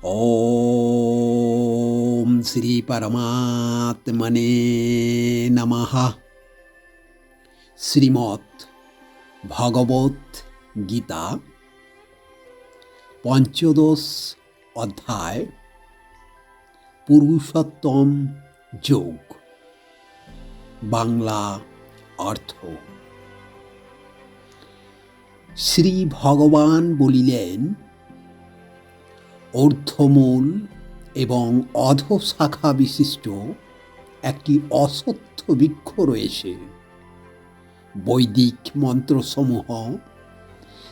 ওম শ্রী পরমাত্মনে নমঃ। শ্রীমৎ ভগবত গীতা পঞ্চদশ অধ্যায় পুরুষোত্তম যোগ। বাংলা অর্থ। শ্রী ভগবান বলিলেন, ঊর্ধ্বমূল এবং অধঃশাখা বিশিষ্ট একটি অশ্বত্থ বৃক্ষ রয়েছে। বৈদিক মন্ত্রসমূহ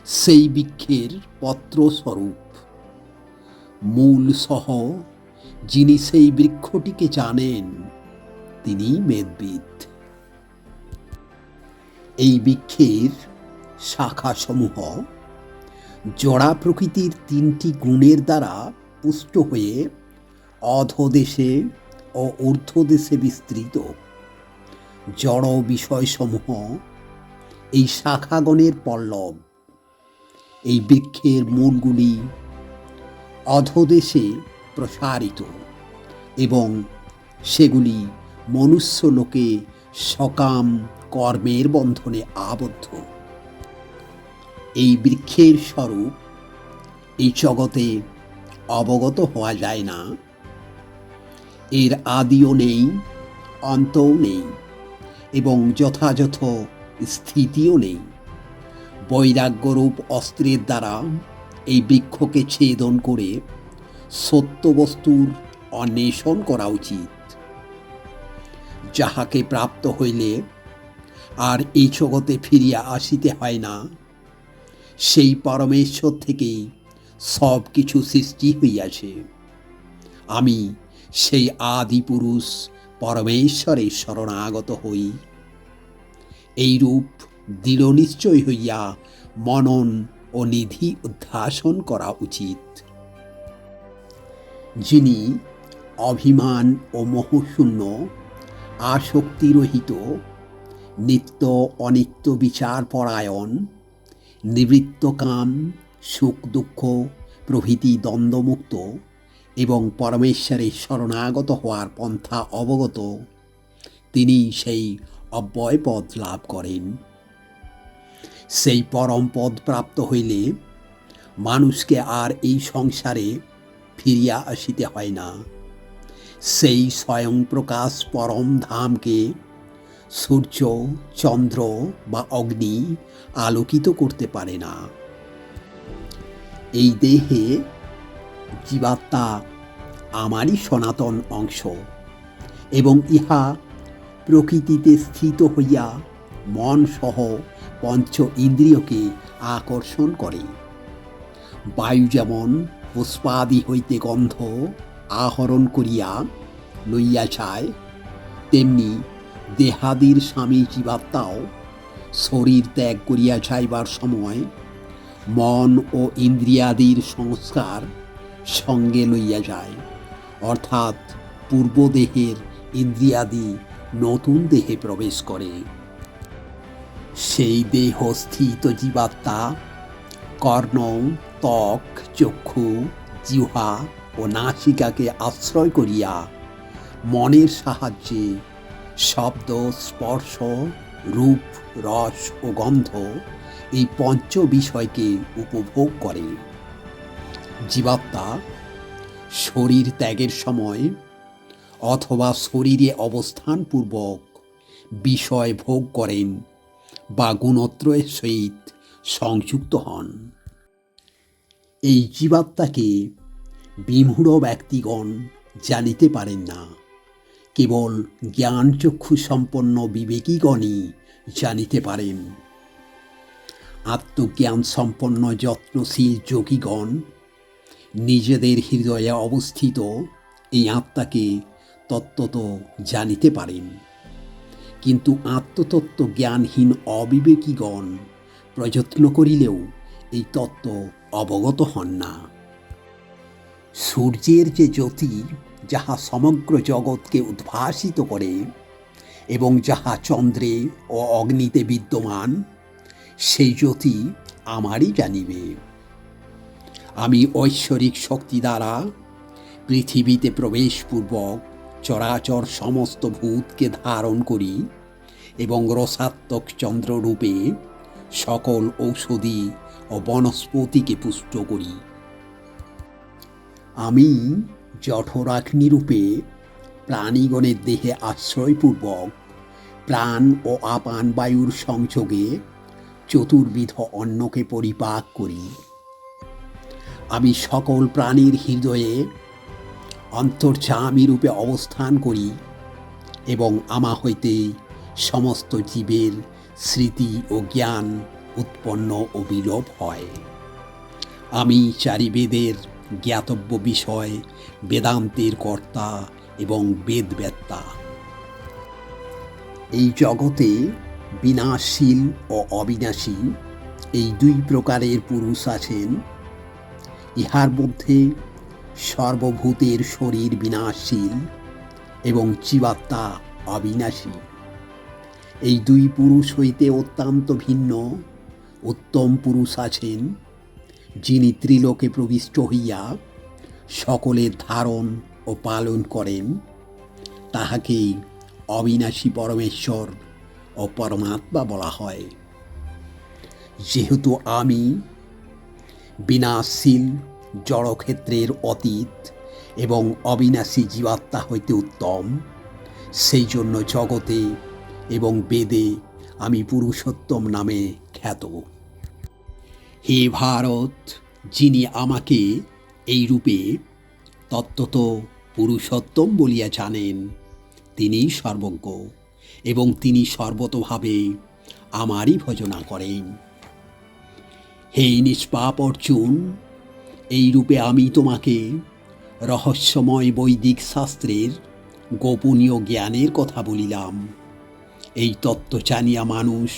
সেই বৃক্ষের পত্রস্বরূপ। মূল সহ যিনি সেই বৃক্ষটিকে জানেন তিনি বেদবিদ। এই বৃক্ষের শাখাসমূহ জড়া প্রকৃতির তিনটি গুণের দ্বারা পুষ্ট হয়ে অধোদেশে ও ঊর্ধ্বদেশে বিস্তৃত। জড় বিষয়সমূহ এই শাখাগণের পল্লব। এই বৃক্ষের মূলগুলি অধোদেশে প্রসারিত এবং সেগুলি মনুষ্যলোকে সকাম কর্মের বন্ধনে আবদ্ধ। এই বৃক্ষের স্বরূপ এই জগতে অবগত হওয়া যায় না। এর আদিও নেই, অন্তও নেই এবং যথাযথ স্থিতিও নেই। বৈরাগ্যরূপ অস্ত্রের দ্বারা এই বৃক্ষকে ছেদন করে সত্য বস্তুর অন্বেষণ করা উচিত, যাহাকে প্রাপ্ত হইলে আর এই জগতে ফিরিয়া আসিতে হয় না। সেই পরমেশ্বর থেকেই সব কিছু সৃষ্টি হইয়াছে। আমি সেই আদি পুরুষ পরমেশ্বরের শরণাগত হই। এইরূপ দৃঢ় নিশ্চয় হইয়া মনন ও নিধি উদ্ধাসন করা উচিত। যিনি অভিমান ও মোহশূন্য, আসক্তিরহিত, নিত্য অনিত্য বিচার পরায়ণ, নিবৃত্তকাম, সুখ দুঃখ প্রভৃতি দ্বন্দ্বমুক্ত এবং পরমেশ্বরের শরণাগত হওয়ার পন্থা অবগত, তিনি সেই অব্যয় পদ লাভ করেন। সেই পরম পদ প্রাপ্ত হইলে মানুষকে আর এই সংসারে ফিরিয়া আসিতে হয় না। সেই স্বয়ং প্রকাশ পরম ধামকে সূর্য, চন্দ্র বা অগ্নি আলোকিত করতে পারে না। এই দেহে জীবাত্মা আমারই সনাতন অংশ এবং ইহা প্রকৃতিতে স্থিত হইয়া মন সহ পঞ্চ ইন্দ্রিয়কে আকর্ষণ করে। বায়ু যেমন পুষ্পাদি হইতে গন্ধ আহরণ করিয়া লইয়া যায়, তেমনি দেহাদির স্বামী জীবাত্মাও শরীর ত্যাগ করিয়া যাইবার সময় মন ও ইন্দ্রিয়াদির সংস্কার সঙ্গে লইয়া যায়, অর্থাৎ পূর্বদেহের ইন্দ্রিয়াদি নতুন দেহে প্রবেশ করে। সেই দেহস্থিত জীবাত্মা কর্ণ, ত্বক, চক্ষু, জিহ্বা ও নাসিকাকে আশ্রয় করিয়া মনের সাহায্যে শব্দ, স্পর্শ, রূপ, রস ও গন্ধ এই পঞ্চ বিষয়কে উপভোগ করে। জীবাত্মা শরীর ত্যাগের সময় অথবা শরীরে অবস্থানপূর্বক বিষয় ভোগ করেন বা গুণত্রয়ের সহিত সংযুক্ত হন। এই জীবাত্মাকে বিমূঢ় ব্যক্তিগণ জানিতে পারেন না। কেবল জ্ঞানচক্ষু সম্পন্ন বিবেকীগণই জানিতে পারেন। আত্মজ্ঞান সম্পন্ন যত্নশীল যোগীগণ নিজেদের হৃদয়ে অবস্থিত এই আত্মাকে তত্ত্বত জানিতে পারেন, কিন্তু আত্মতত্ত্ব জ্ঞানহীন অবিবেকীগণ প্রযত্ন করিলেও এই তত্ত্ব অবগত হন না। সূর্যের যে জ্যোতি যাহা সমগ্র জগৎকে উদ্ভাসিত করে এবং যাহা চন্দ্রে ও অগ্নিতে বিদ্যমান, সেই জ্যোতি আমারই জানিবে। আমি ঐশ্বরিক শক্তি দ্বারা পৃথিবীতে প্রবেশপূর্বক চরাচর সমস্ত ভূতকে ধারণ করি এবং রসাত্মক চন্দ্ররূপে সকল ঔষধি ও বনস্পতিকে পুষ্ট করি। আমি জঠরাগ্নিরূপে প্রাণীগণের দেহে আশ্রয়পূর্বক প্রাণ ও আপান বায়ুর সংযোগে চতুর্বিধ অন্নকে পরিপাক করি। আমি সকল প্রাণীর হৃদয়ে অন্তর্যামী রূপে অবস্থান করি এবং আমা হইতে সমস্ত জীবের স্মৃতি ও জ্ঞান উৎপন্ন ও বিলোপ হয়। আমি চারি বেদের জ্ঞাতব্য বিষয়, বেদান্তের কর্তা এবং বেদবেত্তা। এই জগতে বিনাশশীল ও অবিনাশী এই দুই প্রকারের পুরুষ আছেন। ইহার মধ্যে সর্বভূতের শরীর বিনাশশীল এবং জীবাত্মা অবিনাশী। এই দুই পুরুষ হইতে অত্যন্ত ভিন্ন উত্তম পুরুষ আছেন, যিনি ত্রিলোকে প্রবিষ্ট হইয়া সকলের ধারণ ও পালন করেন। তাহাকেই অবিনাশী পরমেশ্বর ও পরমাত্মা বলা হয়। যেহেতু আমি বিনাশশীল জড়ক্ষেত্রের অতীত এবং অবিনাশী জীবাত্মা হইতে উত্তম, সেই জন্য জগতে এবং বেদে আমি পুরুষোত্তম নামে খ্যাত। হে ভারত, যিনি আমাকে এই রূপে তত্ত্বত পুরুষোত্তম বলিয়া জানেন, তিনি সর্বজ্ঞ এবং তিনি সর্বতোভাবে আমারই ভজনা করেন। হে নিষ্পাপ অর্জুন, এই রূপে আমি তোমাকে রহস্যময় বৈদিক শাস্ত্রের গোপনীয় জ্ঞানের কথা বলিলাম। এই তত্ত্ব জানিয়া মানুষ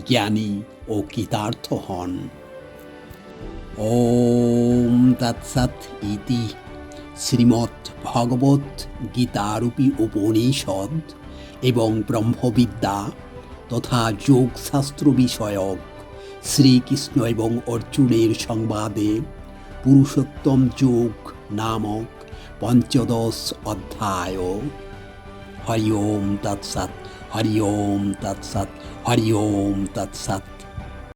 জ্ঞানী ও কৃতার্থ হন। ওম তৎসৎ ইতি শ্রীমদ্ ভগবত গীতারূপী উপনিষদ এবং ব্রহ্মবিদ্যা তথা যোগশাস্ত্র বিষয়ক শ্রীকৃষ্ণ এবং অর্জুনের সংবাদে পুরুষোত্তম যোগ নামক পঞ্চদশ অধ্যায়। হরি ওম তৎসৎ, হরি ওম তৎসৎ, হরি ওম তৎসৎ।